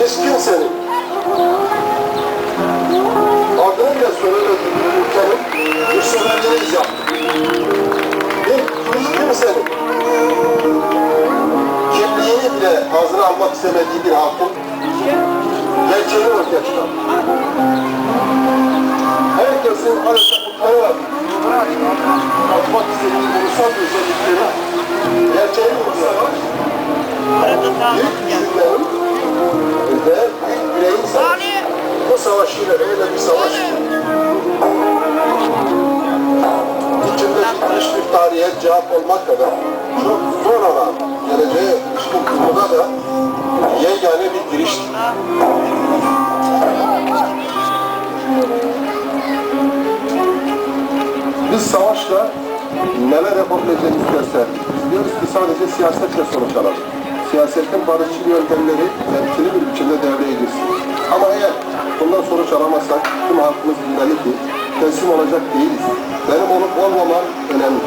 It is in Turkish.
Biz kimsenin adını bile söylemediği bir ülkenin müslümanlarıyız yaptık. Biz kimsenin kimliğini bile ağzına almak istemediği bir halkın gerçeğini ortaya çıkardık. Herkesin adeta utanarak atmak istediği ulusal özellikleri gerçeğini ortaya büyük düşünlerin ve büyük bireyin savaşı. Bu savaş yine öyle bir savaş ki içinde gitmiş bir tarihe cevap olmak kadar çok sonradan geleceğe ilişkin konuda da yegane bir giriştir. Biz savaşla neler yapabileceğimizi gösterdik. Biz diyoruz ki sadece siyasetle sonuç alalım. Siyasetin barışçıl yöntemleri etkili bir biçimde devreye girsin. Ama eğer bundan sonuç alamazsak tüm halkımız bilmeli ki teslim olacak değiliz. Benim olup olmamam önemli.